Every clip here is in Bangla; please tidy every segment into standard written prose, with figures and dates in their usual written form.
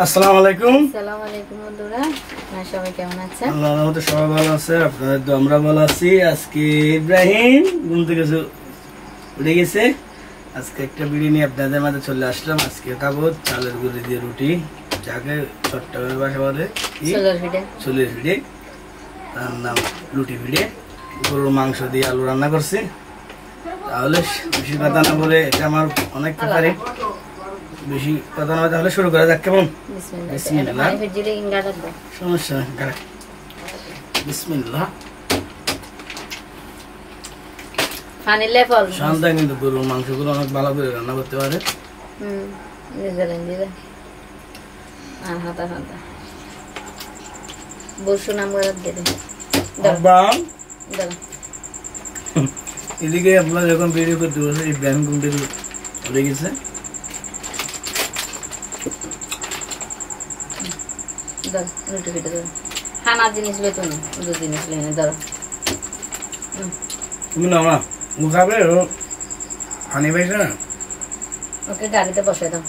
আসসালামু আলাইকুম। আসসালামু আলাইকুম বন্ধুরা, আপনারা সবাই কেমন আছেন? আল্লাহর রহমতে সবাই ভালো আছে, আপনাদের তো আমরা ভালো আছি। আজকে ইব্রাহিম ঘুম থেকে উঠে গেছে। আজকে একটা ভিডিও নিয়ে আপনাদের মাঝে চলে আসলাম। আজকে খাবো চালের গুঁড়ি দিয়ে রুটি, যাকে চট্টগ্রামের ভাষা বলে ছোলের ফিডে, তার নাম রুটি ফিডে। গরুর মাংস দিয়ে আলু রান্না করছি। তাহলে বেশি কথা না বলে, এটা আমার অনেক ফেভারিট, বেশি কথা না তাহলে শুরু করা যাক। কেমন? সমস্যা বিসমিল্লাহ। শান্তা কিন্তু গরুর মাংসগুলো অনেক ভালো করে রান্না করতে পারে। এদিকে আপনার যখন ভিডিও করতে বসে এই ব্যাংক ঘুমতে উঠে গেছে। তুমি না মুখাবে পানি পাইছে না, ওকে গাড়িতে বসাই দাও।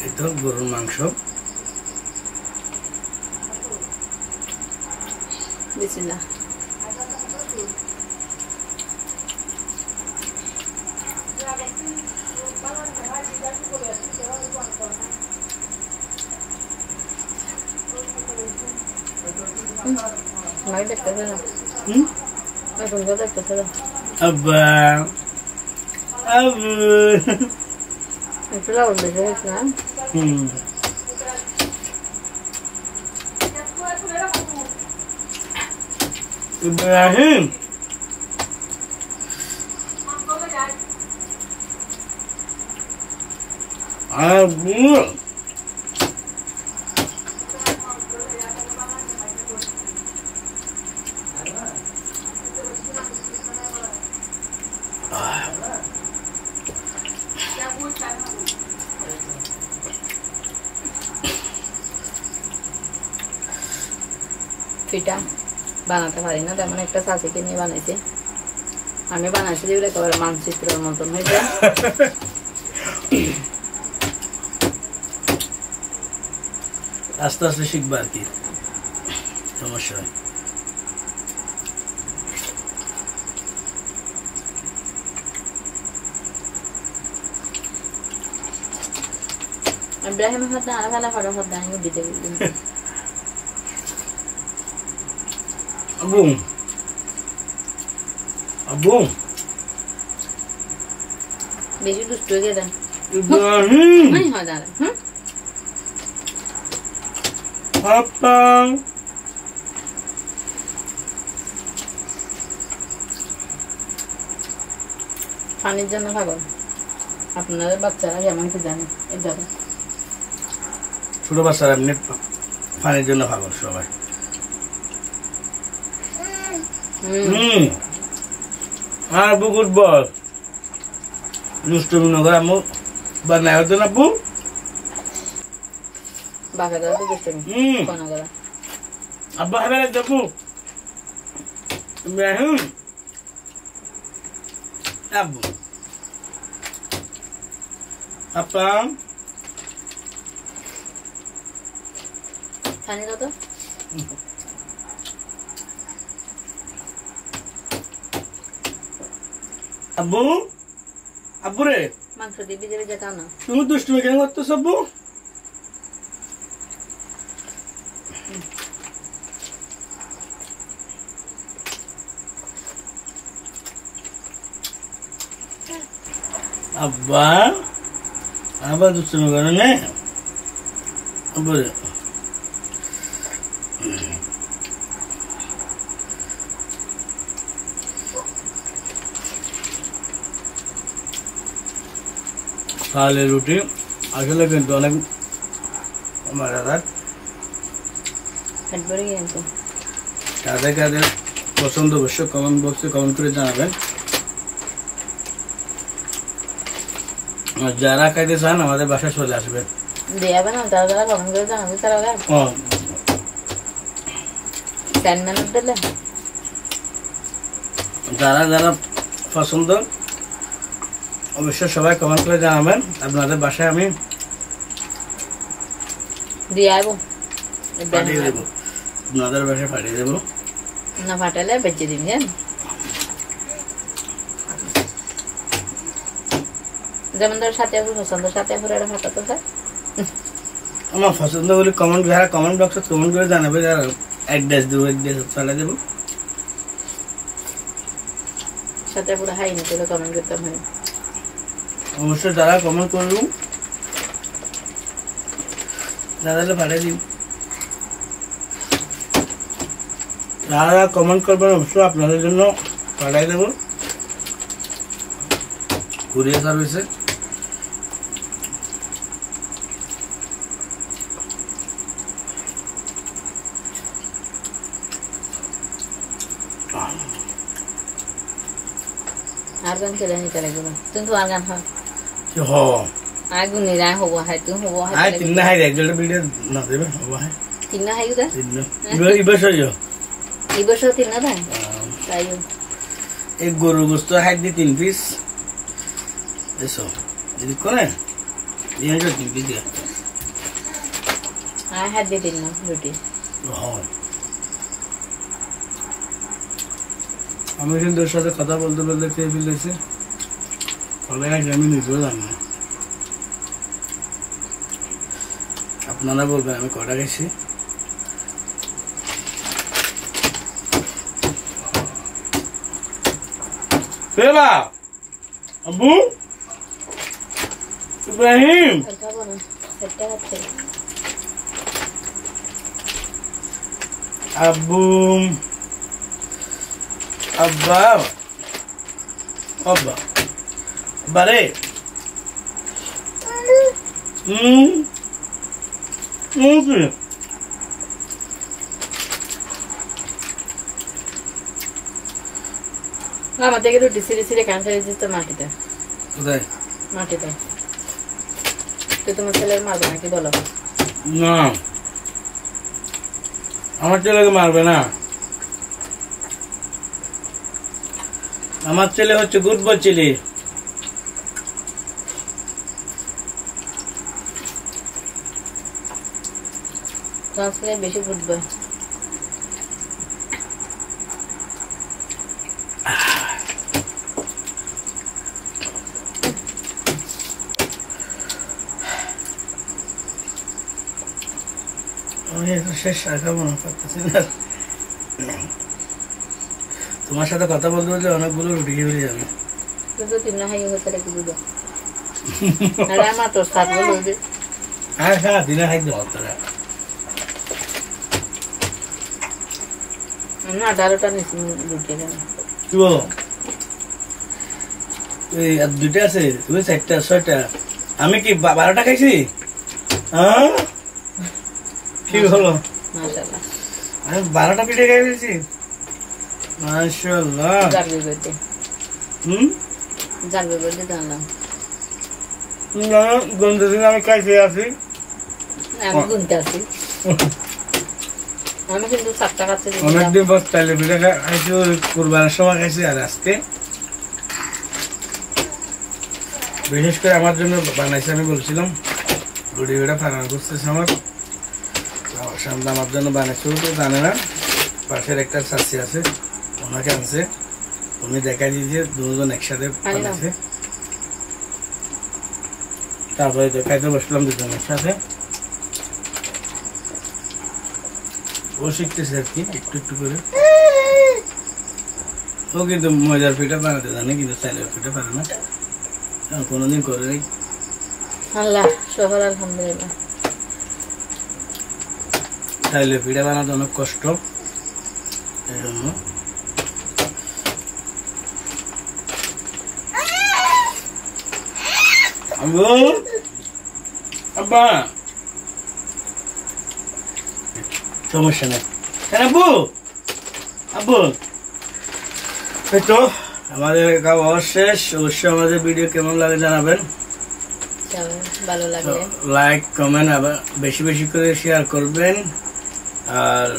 এই তো গরুর মাংস। বিসমিল্লাহ। আব্বা আব্বু ইব্রাহিম আব্বু পিঠা বানাতে পারি না, তেমন একটা শাশিকে নিয়ে বানাইছি। আমি বানাইছি যেগুলো একেবারে মানচিত্রের মতন হয়েছে। আস্তে আস্তে শিখবা আর কি, সমস্যা হয়। ইব্রাহিম হাতে আর ভালো ফটাফট দাঁড়িয়ে দিতে আব্বু আব্বু বেশি দুষ্ট হয়ে গেলেন। ইব্রাহিম পাপা পানির জন্য পাগল। আপনাদের বাচ্চারা যেমন কি জানে, এটা ছোট বাচ্চারা এমনি পানির জন্য পাগল সবাই। আর বুকুট বল দুষ্টমি নগর আমু বানায় হতো না আপু। আব্বা হবে না দেখু ইব্রাহিম আব্বু আপা পানি দাও তো। আব্বু আব্বু রে মাংস দিয়ে ভিজে ভিজে খাও না। তুমি দুষ্টুমি কেন করতেছ আব্বু? আব্বা আবার দুষ্টুমি করে না আব্বু রে। চালের রুটি আসলে কিন্তু অনেক মজাদার। কাদের কাদের পছন্দ অবশ্যই কমেন্ট বক্সে কমেন্ট করে জানাবেন। আর যারা খাইতে চান আমাদের বাসায় চলে আসবেন। যারা যারা পছন্দ অবশ্যই সবাই কমেন্ট করে জানাবেন। আপনাদের বাসায় আমি দিয়ে আইবো, পাঠিয়ে দেবো, আপনাদের বাসায় পাঠিয়ে দেবো। না ফাটালে বেঁচে দিন। হ্যাঁ, যেমন ধর সাথে পছন্দ, সাথে এটা ফাটাতো স্যার। আমার পছন্দ বলে কমেন্ট, যারা কমেন্ট বক্সে কমেন্ট করে জানাবে, যারা অ্যাড্রেস দেবো, অ্যাড্রেস পাঠিয়ে দেবো। সাথে পুরো হাই নিতে কমেন্ট করতাম। হয় অবশ্যই যারা কমেন্ট করুন, দাদালে পাঠিয়ে দিন। যারা কমেন্ট করবেন অবশ্যই আপনাদের জন্য পাঠিয়ে দেবো কুরিয়ার সার্ভিসে। আর গান চলে নিতে লাগবে, তুমি তো আর গান হয় আগুন নিরায় হবো, হাই তুমি হবো, হাই তিন না হাই একজন ভিডিও না দেবে হবো, হাই তিন না হাই গুদা তিন না ইবাস হইও এই বছর তিন না তাই তাই এক গরু গোস্ত হাই দি 3 পিস এসো যদি করে দিয়ে যাও 3 পিস দিয়া হাই দিয়ে দিন না রুটি। হয় আমি কিন্তু ওর সাথে কথা বলতে বলতে খেয়ে ফেলেছি, ফলে আমি নিজেও জানি না। আপনারা বলবেন আমি কটা গেছি। আব্বু ইব্রাহিম খাবো না, সেটা হচ্ছে আব্বু আব্বা আব্বা বারে আমার থেকে রুটি সিঁড়ি সিঁড়ি কান ফেলে দিতে মাটিতে। কোথায়? মাটিতে। তুই তোমার ছেলের মারবে নাকি বলো? না, আমার ছেলেকে মারবে না। আমার ছেলে হচ্ছে গুড বয় ছেলে। তোমার ছেলে বেশি গুড বয়। শেষ খাবো না, পারতেছি না। তোমার সাথে কথা বলতে বলতে অনেকগুলো রুটি খেয়ে ফেলে যাবে। হ্যাঁ হ্যাঁ দিনে খাই দেওয়া তারা। কি বলো? এই আর 2টা আছে, তুমি 4টা 6টা, আমি কি 12টা খাইছি? হ্যাঁ কি হলো? আমি 12টা পিঠে খাই ফেলছি। মাশাআল্লাহ। আমি খাইছি আছি, আমি গুনতে আছি। আমি কিন্তু 7টা খাচ্ছি। অনেকদিন পর তাইলে পিঠে খাইছি, কুরবানের সময় খাইছি। আর আজকে বিশেষ করে আমার জন্য বানাইছে, আমি বলছিলাম রুটি বেড়া ফারান করতেছে আমার সামনে, আমার জন্য বানাইছে। তো জানে না, পাশের একটা চাষি আছে, ওনাকে আনছে, উনি দেখাই দিয়েছে দুজন একসাথে বানাইছে। তারপরে দেখাইতে বসলাম দুজনের সাথে, ও শিখতেছে আর কি একটু একটু করে। ও কিন্তু ময়দার পিঠা বানাতে জানে, কিন্তু চালের পিঠা পারে না, কোনোদিন করে নাই। আল্লাহ শহর আলহামদুলিল্লাহ। চাইলে পিঠা বানাতে অনেক কষ্ট, এই জন্য। আব্বা সমস্যা নেই। আব্বু আব্বু তো আমাদের খাওয়া শেষ। অবশ্যই আমাদের ভিডিও কেমন লাগে জানাবেন, ভালো লাগলে লাইক কমেন্ট আবার বেশি বেশি করে শেয়ার করবেন। আর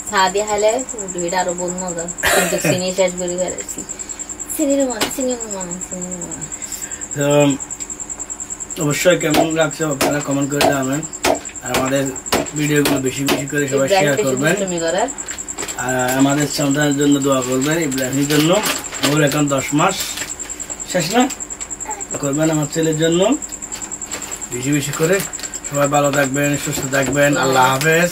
চা দিয়ে খাইলে ভিডিওটা আরো বহুত মজা, কিন্তু চিনি শেষ করে ফেলেছি। চিনির মানে চিনি মানে চিনি মানে তো অবশ্যই কেমন লাগছে আপনারা কমেন্ট করে জানাবেন, আর আমাদের ভিডিওগুলো বেশি বেশি করে সবাই শেয়ার করবেন, আর আমাদের সন্তানের জন্য দোয়া করবেন, ইব্রাহিমের জন্য। ওর এখন 10 মাস শেষ না, করবেন আমার ছেলের জন্য বেশি বেশি করে। সবাই ভালো থাকবেন, সুস্থ থাকবেন। আল্লাহ হাফেজ।